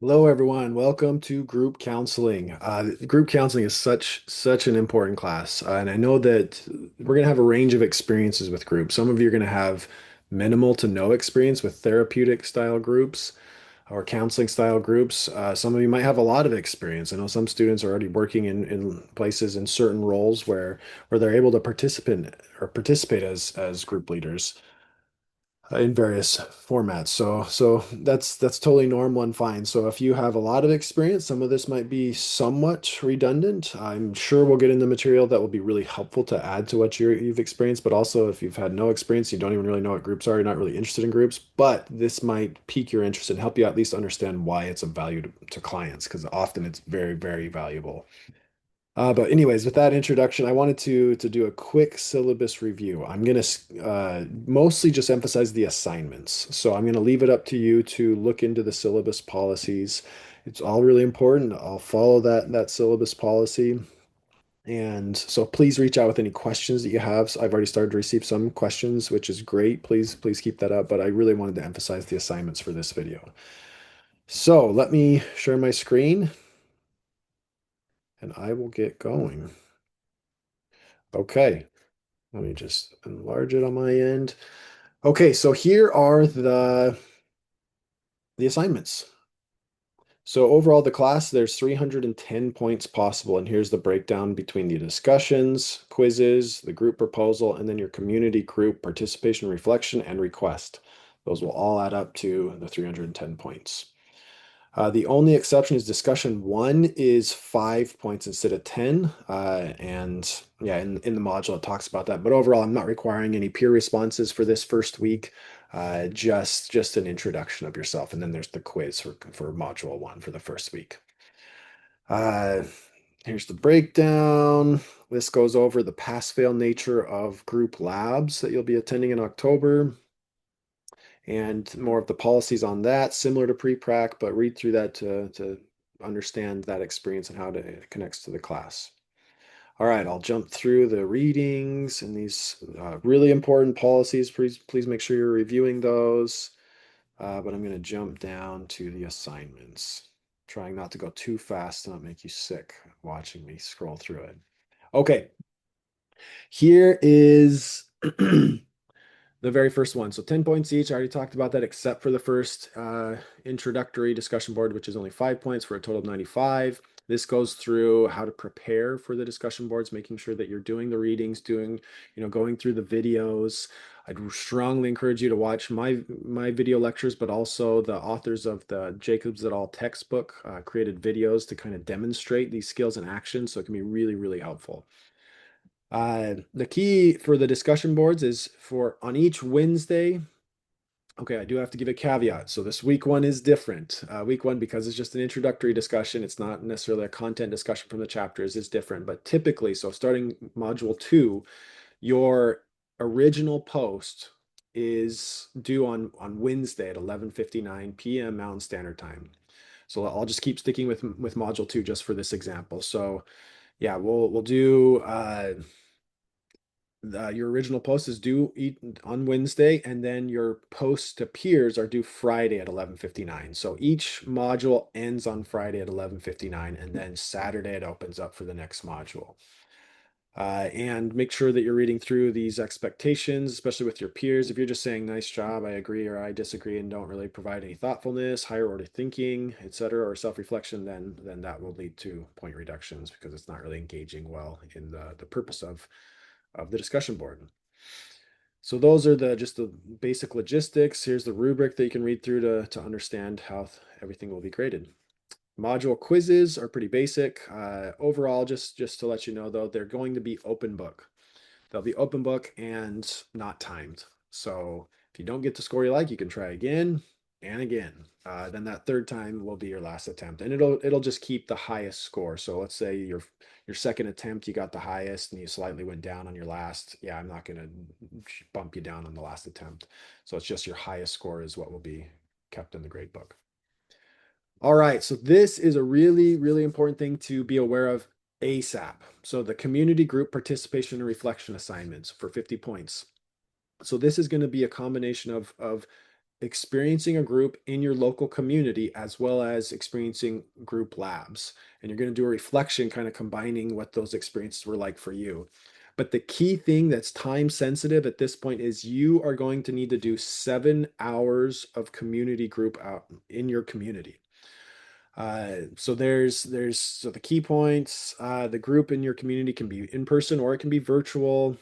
Hello, everyone. Welcome to group counseling. Group counseling is such an important class, and I know that we're going to have a range of experiences with groups. Some of you are going to have minimal to no experience with therapeutic style groups or counseling style groups. Some of you might have a lot of experience. I know some students are already working in places in certain roles where they're able to participate as group leaders in various formats. So that's totally normal and fine. So if you have a lot of experience, some of this might be somewhat redundant. I'm sure we'll get into material that will be really helpful to add to what you've experienced, but also if you've had no experience, you don't even really know what groups are, you're not really interested in groups, but this might pique your interest and help you at least understand why it's of value to clients, because often it's very valuable. But anyways, with that introduction, I wanted to do a quick syllabus review. I'm going to mostly just emphasize the assignments. So I'm going to leave it up to you to look into the syllabus policies. It's all really important. I'll follow that syllabus policy. And so please reach out with any questions that you have. So I've already started to receive some questions, which is great. Please keep that up. But I really wanted to emphasize the assignments for this video. So let me share my screen and I will get going. Okay. Let me just enlarge it on my end. Okay, so here are the assignments. So overall, the class, there's 310 points possible, and here's the breakdown between the discussions, quizzes, the group proposal, and then your community group participation, reflection, and request. Those will all add up to the 310 points. The only exception is discussion one is 5 points instead of 10. And yeah, in the module, it talks about that. But overall, I'm not requiring any peer responses for this first week, just an introduction of yourself. And then there's the quiz for module one for the first week. Uh, Here's the breakdown. This goes over the pass-fail nature of group labs that you'll be attending in October and more of the policies on that, similar to pre-prac, but read through that to understand that experience and how it connects to the class. All right, I'll jump through the readings and these really important policies. Please make sure you're reviewing those. But I'm going to jump down to the assignments, trying not to go too fast and not make you sick watching me scroll through it. Okay, here is the very first one. So 10 points each. I already talked about that, except for the first introductory discussion board, which is only 5 points for a total of 95. This goes through how to prepare for the discussion boards, making sure that you're doing the readings, going through the videos. I'd strongly encourage you to watch my video lectures, but also the authors of the Jacobs et al. Textbook created videos to kind of demonstrate these skills in action. So it can be really helpful. The key for the discussion boards is for on each Wednesday. Okay, I do have to give a caveat. So this week one is different. Week one, because it's just an introductory discussion, it's not necessarily a content discussion from the chapters, is different. But typically, so starting module two, your original post is due on Wednesday at 11:59 p.m. Mountain Standard Time. So I'll just keep sticking with module two just for this example. So yeah, we'll do your original post is due on Wednesday, and then your posts to peers are due Friday at 11:59. So each module ends on Friday at 11:59, and then Saturday it opens up for the next module. And make sure that you're reading through these expectations, especially with your peers. If you're just saying "nice job," "I agree" or "I disagree," and don't really provide any thoughtfulness, higher order thinking, etc., or self-reflection, then that will lead to point reductions because it's not really engaging well in the purpose of the discussion board. So those are just the basic logistics. Here's the rubric that you can read through to understand how everything will be graded. Module quizzes are pretty basic. Overall, just to let you know though, they're going to be open book. They'll be open book and not timed. So if you don't get the score you like, you can try again and again. Then that third time will be your last attempt, and it'll just keep the highest score. So let's say your second attempt you got the highest, and you slightly went down on your last. Yeah, I'm not going to bump you down on the last attempt. So it's just your highest score is what will be kept in the grade book. All right, so this is a really important thing to be aware of ASAP. So the community group participation and reflection assignments for 50 points. So this is going to be a combination of experiencing a group in your local community as well as experiencing group labs. And you're going to do a reflection, kind of combining what those experiences were like for you. But the key thing that's time sensitive at this point is you are going to need to do 7 hours of community group out in your community. So so the key points, the group in your community can be in person or it can be virtual.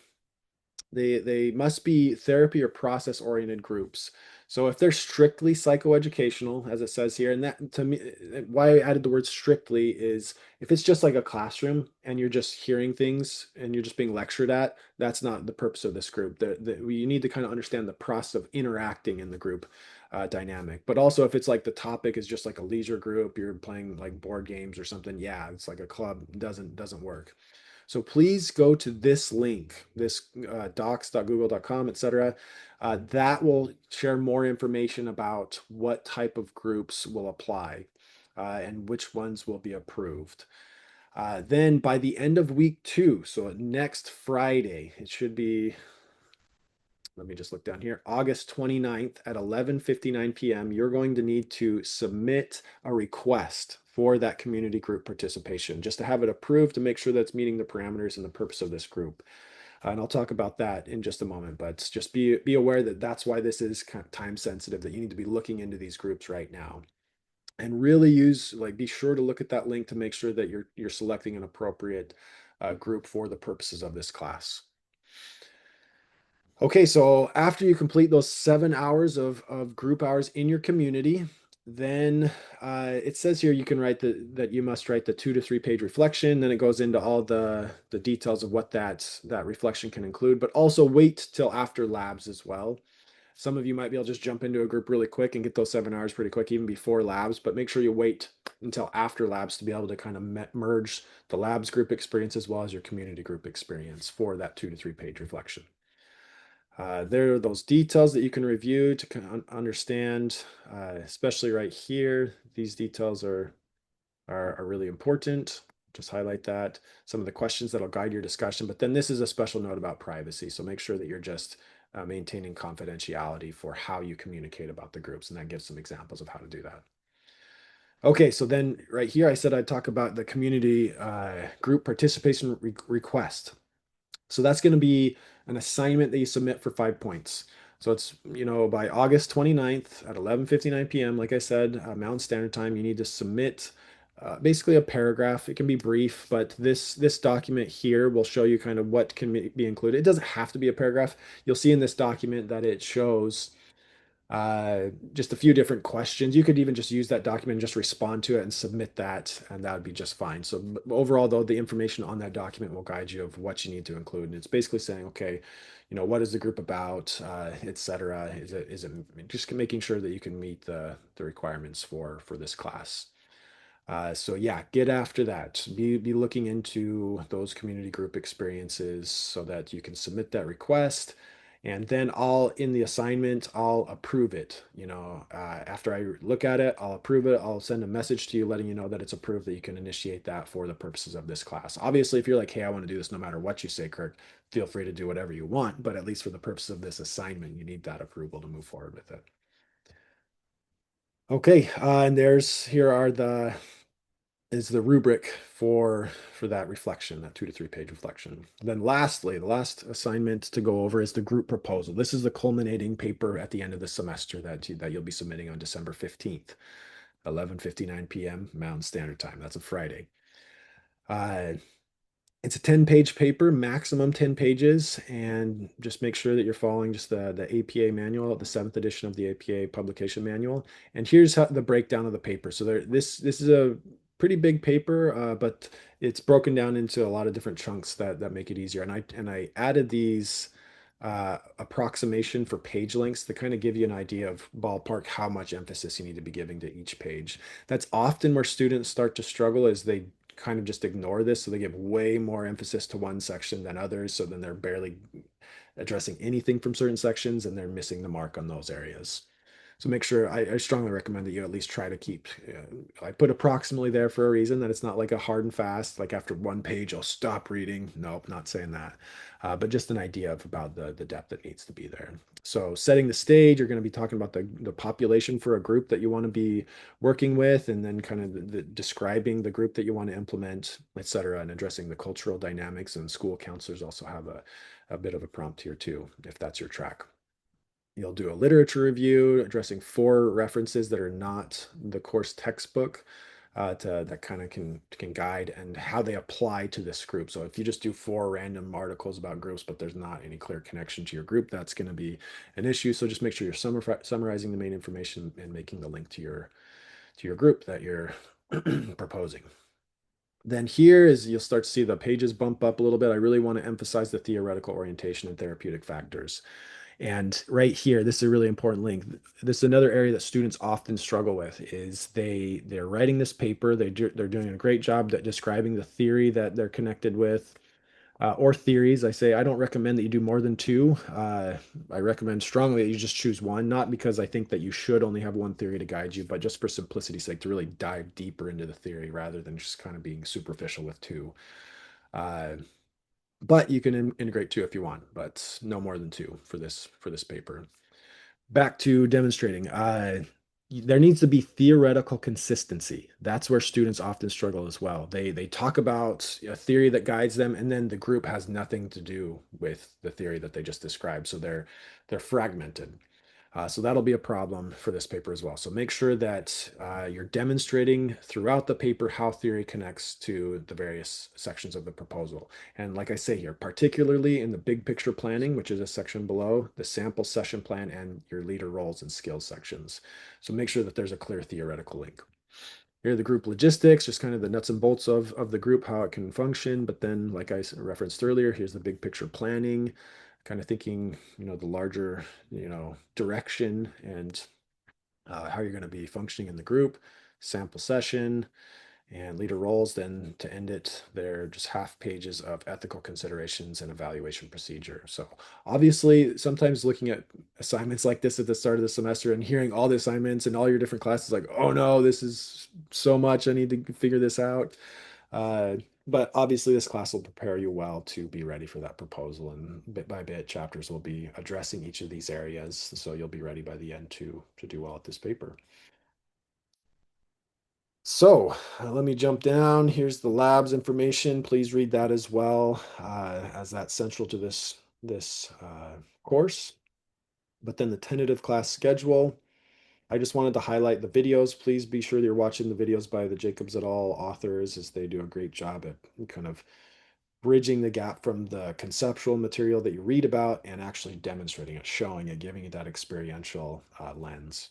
They must be therapy or process oriented groups. So if they're strictly psychoeducational, as it says here, and that to me, why I added the word strictly is if it's just like a classroom and you're just hearing things and you're just being lectured at, that's not the purpose of this group. You need to kind of understand the process of interacting in the group dynamic. But also if it's like the topic is just like a leisure group, you're playing like board games or something, yeah, it's like a club, doesn't work. So please go to this link, this docs.google.com, etc. That will share more information about what type of groups will apply and which ones will be approved. Then by the end of week 2, so next Friday, it should be, let me just look down here, August 29th at 11:59 p.m., you're going to need to submit a request for that community group participation, just to have it approved to make sure that's meeting the parameters and the purpose of this group. And I'll talk about that in just a moment, but just be aware that that's why this is kind of time sensitive, that you need to be looking into these groups right now. And really be sure to look at that link to make sure that you're selecting an appropriate group for the purposes of this class. Okay, so after you complete those 7 hours of group hours in your community, then it says here you can write that you must write the 2 to 3 page reflection. Then it goes into all the details of what that reflection can include, but also wait till after labs as well. Some of you might be able to just jump into a group really quick and get those 7 hours pretty quick, even before labs, but make sure you wait until after labs to be able to kind of merge the labs group experience as well as your community group experience for that 2 to 3 page reflection. There are those details that you can review to kind of understand, especially right here. These details are really important. Just highlight that. Some of the questions that'll guide your discussion, but then this is a special note about privacy. So make sure that you're just maintaining confidentiality for how you communicate about the groups, and that gives some examples of how to do that. Okay, so then right here, I said I'd talk about the community group participation request. So that's going to be an assignment that you submit for 5 points. So it's, by August 29th at 11:59 p.m., like I said, Mountain Standard Time, you need to submit basically a paragraph. It can be brief, but this document here will show you kind of what can be included. It doesn't have to be a paragraph. You'll see in this document that it shows just a few different questions. You could even just use that document and just respond to it and submit that, and that would be just fine. So overall, though, the information on that document will guide you of what you need to include. And it's basically saying, okay, what is the group about, et cetera. Is it just making sure that you can meet the requirements for this class. So yeah, get after that. Be looking into those community group experiences so that you can submit that request. And then in the assignment, I'll approve it. After I look at it, I'll approve it. I'll send a message to you letting you know that it's approved, that you can initiate that for the purposes of this class. Obviously, if you're like, hey, I want to do this no matter what you say, Kirk, feel free to do whatever you want. But at least for the purpose of this assignment, you need that approval to move forward with it. Okay, and here is the rubric for that reflection, that 2 to 3 page reflection. Then lastly, the last assignment to go over is the group proposal. This is the culminating paper at the end of the semester that you'll be submitting on December 15th, 11:59 p.m. Mountain Standard Time. That's a Friday. It's a 10-page paper, maximum 10 pages, and just make sure that you're following just the APA manual, the 7th edition of the APA publication manual. And here's the breakdown of the paper. So this is a pretty big paper, but it's broken down into a lot of different chunks that make it easier. And I added these approximation for page lengths to kind of give you an idea of ballpark how much emphasis you need to be giving to each page. That's often where students start to struggle, is they kind of just ignore this. So they give way more emphasis to one section than others. So then they're barely addressing anything from certain sections and they're missing the mark on those areas. So make sure I strongly recommend that you at least try to keep. I put approximately there for a reason that it's not like a hard and fast. Like after one page, I'll stop reading. Nope, not saying that. But just an idea of about the depth that needs to be there. So setting the stage, you're going to be talking about the population for a group that you want to be working with, and then kind of describing the group that you want to implement, et cetera, and addressing the cultural dynamics. And school counselors also have a bit of a prompt here too, if that's your track. You'll do a literature review addressing 4 references that are not the course textbook that kind of can guide and how they apply to this group. So if you just do 4 random articles about groups, but there's not any clear connection to your group, that's going to be an issue. So just make sure you're summarizing the main information and making the link to your group that you're proposing. Then here is you'll start to see the pages bump up a little bit. I really want to emphasize the theoretical orientation and therapeutic factors. And right here, this is a really important link. This is another area that students often struggle with is they're writing this paper. They're doing a great job at describing the theory that they're connected with, or theories. I say I don't recommend that you do more than 2. I recommend strongly that you just choose one, not because I think that you should only have one theory to guide you, but just for simplicity's sake, to really dive deeper into the theory rather than just kind of being superficial with 2. Uh, but you can integrate 2 if you want, but no more than 2 for this paper. Back to demonstrating. There needs to be theoretical consistency. That's where students often struggle as well. They talk about a theory that guides them, and then the group has nothing to do with the theory that they just described. So they're fragmented. So that'll be a problem for this paper as well. So make sure that you're demonstrating throughout the paper how theory connects to the various sections of the proposal. And like I say here, particularly in the big picture planning, which is a section below, the sample session plan and your leader roles and skills sections. So make sure that there's a clear theoretical link. Here are the group logistics, just kind of the nuts and bolts of the group, how it can function. But then, like I referenced earlier, here's the big picture planning, kind of thinking, the larger, direction and how you're going to be functioning in the group, sample session, and leader roles. Then to end it, they're just half pages of ethical considerations and evaluation procedure. So obviously, sometimes looking at assignments like this at the start of the semester and hearing all the assignments and all your different classes, like, oh no, this is so much. I need to figure this out. Uh, but obviously, this class will prepare you well to be ready for that proposal. And bit by bit, chapters will be addressing each of these areas. So you'll be ready by the end to do well at this paper. So let me jump down. Here's the labs information. Please read that as well, as that's central to this course. But then the tentative class schedule. I just wanted to highlight the videos. Please be sure that you're watching the videos by the Jacobs et al. Authors, as they do a great job at kind of bridging the gap from the conceptual material that you read about and actually demonstrating it, showing it, giving it that experiential lens.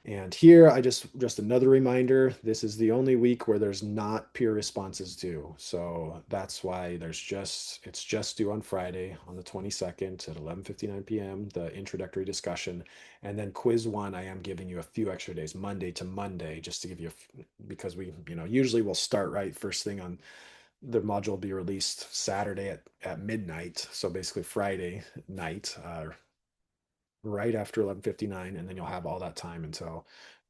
And here, just another reminder, this is the only week where there's not peer responses due. So that's why it's just due on Friday on the 22nd at 11:59 p.m., the introductory discussion. And then quiz 1, I am giving you a few extra days, Monday to Monday, just to give you, because we, usually we'll start right first thing on the module will be released Saturday at midnight. So basically Friday night, right after 11:59, and then you'll have all that time until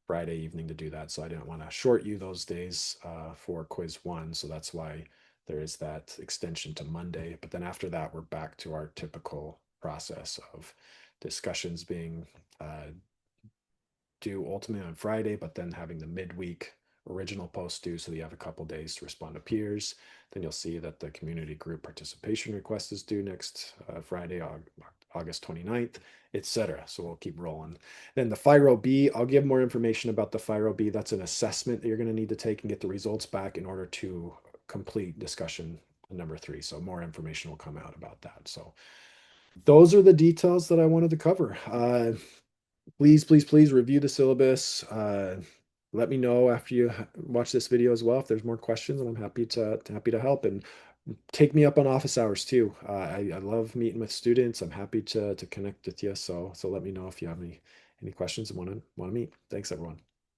Friday evening to do that. So I didn't want to short you those days for quiz 1. So that's why there is that extension to Monday. But then after that, we're back to our typical process of discussions being due ultimately on Friday, but then having the midweek original post due so that you have a couple days to respond to peers. Then you'll see that the community group participation request is due next Friday, August 29th, etc. So we'll keep rolling. Then the FIRO B, I'll give more information about the FIRO B. That's an assessment that you're going to need to take and get the results back in order to complete discussion number 3. So more information will come out about that. So those are the details that I wanted to cover. Please review the syllabus. Let me know after you watch this video as well if there's more questions, and I'm happy to help. And take me up on office hours too. I love meeting with students. I'm happy to connect with you. So let me know if you have any questions and want to meet. Thanks, everyone.